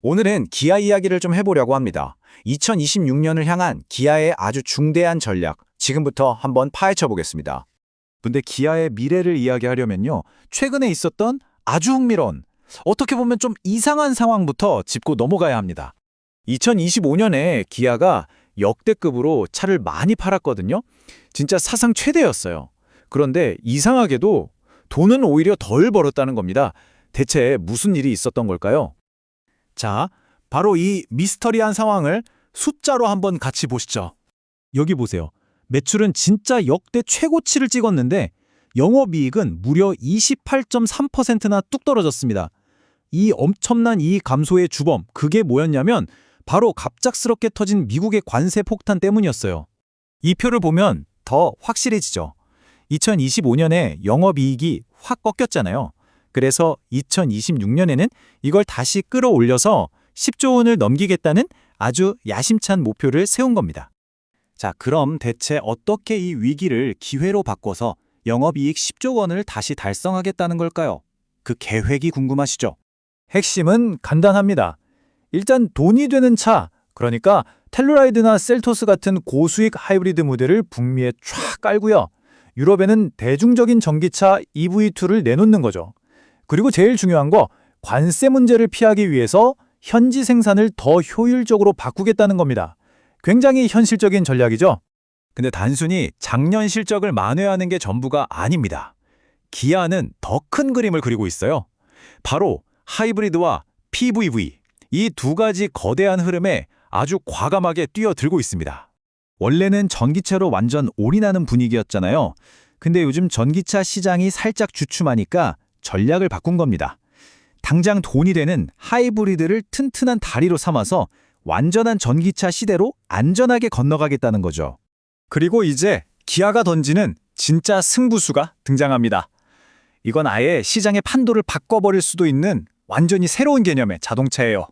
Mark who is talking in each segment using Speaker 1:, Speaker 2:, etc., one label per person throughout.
Speaker 1: 오늘은 기아 이야기를 좀 해보려고 합니다. 2026년을 향한 기아의 아주 중대한 전략, 지금부터 한번 파헤쳐 보겠습니다.
Speaker 2: 근데 기아의 미래를 이야기하려면요. 최근에 있었던 아주 흥미로운, 어떻게 보면 좀 이상한 상황부터 짚고 넘어가야 합니다.
Speaker 1: 2025년에 기아가 역대급으로 차를 많이 팔았거든요. 진짜 사상 최대였어요. 그런데 이상하게도 돈은 오히려 덜 벌었다는 겁니다. 대체 무슨 일이 있었던 걸까요?
Speaker 2: 자, 바로 이 미스터리한 상황을 숫자로 한번 같이 보시죠. 여기 보세요. 매출은 진짜 역대 최고치를 찍었는데 영업이익은 무려 28.3%나 뚝 떨어졌습니다. 이 엄청난 이익 감소의 주범, 그게 뭐였냐면 바로 갑작스럽게 터진 미국의 관세 폭탄 때문이었어요. 이 표를 보면 더 확실해지죠. 2025년에 영업이익이 확 꺾였잖아요. 그래서 2026년에는 이걸 다시 끌어올려서 10조 원을 넘기겠다는 아주 야심찬 목표를 세운 겁니다. 자, 그럼 대체 어떻게 이 위기를 기회로 바꿔서 영업이익 10조 원을 다시 달성하겠다는 걸까요? 그 계획이 궁금하시죠?
Speaker 1: 핵심은 간단합니다. 일단 돈이 되는 차, 그러니까 텔루라이드나 셀토스 같은 고수익 하이브리드 모델을 북미에 쫙 깔고요. 유럽에는 대중적인 전기차 EV2를 내놓는 거죠. 그리고 제일 중요한 거, 관세 문제를 피하기 위해서 현지 생산을 더 효율적으로 바꾸겠다는 겁니다. 굉장히 현실적인 전략이죠.
Speaker 2: 근데 단순히 작년 실적을 만회하는 게 전부가 아닙니다. 기아는 더 큰 그림을 그리고 있어요. 바로 하이브리드와 PVV, 이 두 가지 거대한 흐름에 아주 과감하게 뛰어들고 있습니다. 원래는 전기차로 완전 올인하는 분위기였잖아요. 근데 요즘 전기차 시장이 살짝 주춤하니까 전략을 바꾼 겁니다. 당장 돈이 되는 하이브리드를 튼튼한 다리로 삼아서 완전한 전기차 시대로 안전하게 건너가겠다는 거죠.
Speaker 1: 그리고 이제 기아가 던지는 진짜 승부수가 등장합니다. 이건 아예 시장의 판도를 바꿔버릴 수도 있는 완전히 새로운 개념의 자동차예요.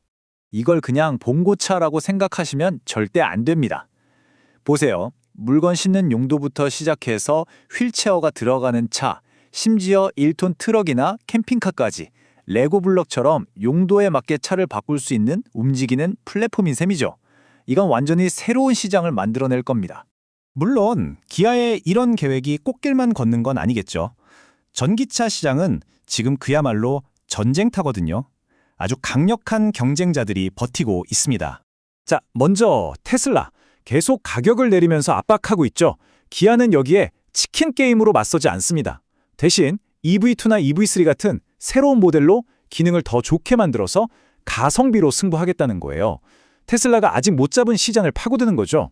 Speaker 1: 이걸 그냥 봉고차라고 생각하시면 절대 안 됩니다. 보세요. 물건 싣는 용도부터 시작해서 휠체어가 들어가는 차, 심지어 1톤 트럭이나 캠핑카까지 레고 블럭처럼 용도에 맞게 차를 바꿀 수 있는 움직이는 플랫폼인 셈이죠. 이건 완전히 새로운 시장을 만들어낼 겁니다.
Speaker 2: 물론 기아의 이런 계획이 꽃길만 걷는 건 아니겠죠. 전기차 시장은 지금 그야말로 전쟁터거든요. 아주 강력한 경쟁자들이 버티고 있습니다.
Speaker 1: 자, 먼저 테슬라. 계속 가격을 내리면서 압박하고 있죠. 기아는 여기에 치킨 게임으로 맞서지 않습니다. 대신 EV2나 EV3 같은 새로운 모델로 기능을 더 좋게 만들어서 가성비로 승부하겠다는 거예요. 테슬라가 아직 못 잡은 시장을 파고드는 거죠.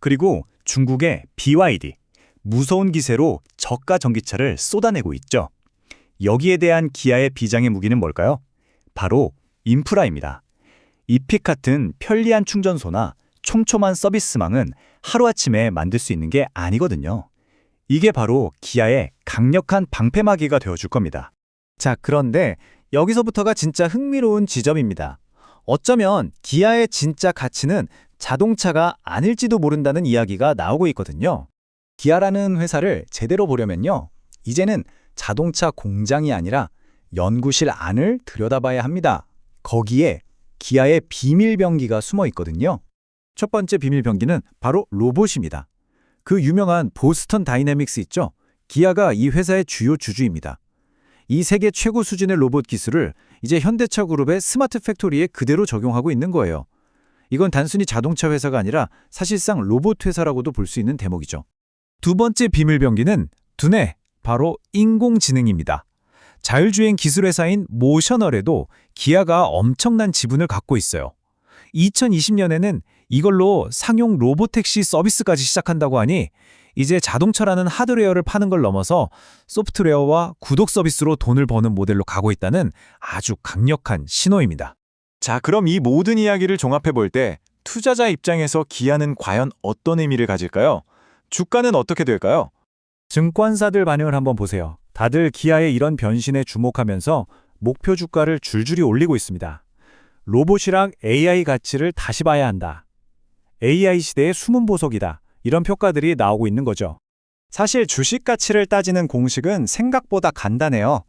Speaker 2: 그리고 중국의 BYD, 무서운 기세로 저가 전기차를 쏟아내고 있죠. 여기에 대한 기아의 비장의 무기는 뭘까요? 바로 인프라입니다. 이픽 같은 편리한 충전소나 촘촘한 서비스망은 하루아침에 만들 수 있는 게 아니거든요. 이게 바로 기아의 강력한 방패막이가 되어줄 겁니다.
Speaker 1: 자, 그런데 여기서부터가 진짜 흥미로운 지점입니다. 어쩌면 기아의 진짜 가치는 자동차가 아닐지도 모른다는 이야기가 나오고 있거든요. 기아라는 회사를 제대로 보려면요. 이제는 자동차 공장이 아니라 연구실 안을 들여다봐야 합니다. 거기에 기아의 비밀병기가 숨어 있거든요. 첫 번째 비밀병기는 바로 로봇입니다. 그 유명한 보스턴 다이내믹스 있죠? 기아가 이 회사의 주요 주주입니다. 이 세계 최고 수준의 로봇 기술을 이제 현대차 그룹의 스마트 팩토리에 그대로 적용하고 있는 거예요. 이건 단순히 자동차 회사가 아니라 사실상 로봇 회사라고도 볼 수 있는 대목이죠. 두 번째 비밀병기는 두뇌, 바로 인공지능입니다. 자율주행 기술 회사인 모셔널에도 기아가 엄청난 지분을 갖고 있어요. 2020년에는 이걸로 상용 로보택시 서비스까지 시작한다고 하니 이제 자동차라는 하드웨어를 파는 걸 넘어서 소프트웨어와 구독 서비스로 돈을 버는 모델로 가고 있다는 아주 강력한 신호입니다.
Speaker 2: 자, 그럼 이 모든 이야기를 종합해 볼 때 투자자 입장에서 기아는 과연 어떤 의미를 가질까요? 주가는 어떻게 될까요?
Speaker 1: 증권사들 반응을 한번 보세요. 다들 기아의 이런 변신에 주목하면서 목표 주가를 줄줄이 올리고 있습니다. 로봇이랑 AI 가치를 다시 봐야 한다. AI 시대의 숨은 보석이다. 이런 평가들이 나오고 있는 거죠.
Speaker 2: 사실 주식 가치를 따지는 공식은 생각보다 간단해요.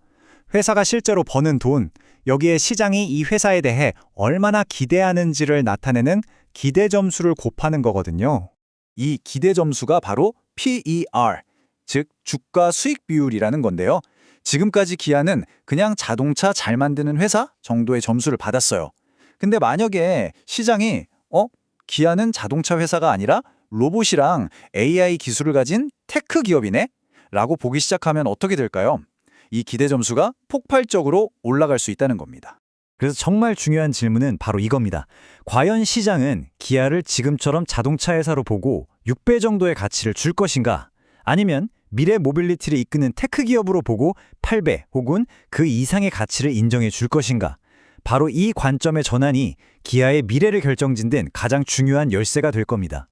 Speaker 2: 회사가 실제로 버는 돈,
Speaker 1: 여기에 시장이 이 회사에 대해 얼마나 기대하는지를 나타내는 기대 점수를 곱하는 거거든요. 이 기대 점수가 바로 PER, 즉 주가 수익 비율이라는 건데요. 지금까지 기아는 그냥 자동차 잘 만드는 회사 정도의 점수를 받았어요. 근데 만약에 시장이 기아는 자동차 회사가 아니라 로봇이랑 AI 기술을 가진 테크 기업이네? 라고 보기 시작하면 어떻게 될까요? 이 기대 점수가 폭발적으로 올라갈 수 있다는 겁니다.
Speaker 3: 그래서 정말 중요한 질문은 바로 이겁니다. 과연 시장은 기아를 지금처럼 자동차 회사로 보고 6배 정도의 가치를 줄 것인가? 아니면 미래 모빌리티를 이끄는 테크 기업으로 보고 8배 혹은 그 이상의 가치를 인정해 줄 것인가? 바로 이 관점의 전환이 기아의 미래를 결정짓는 가장 중요한 열쇠가 될 겁니다.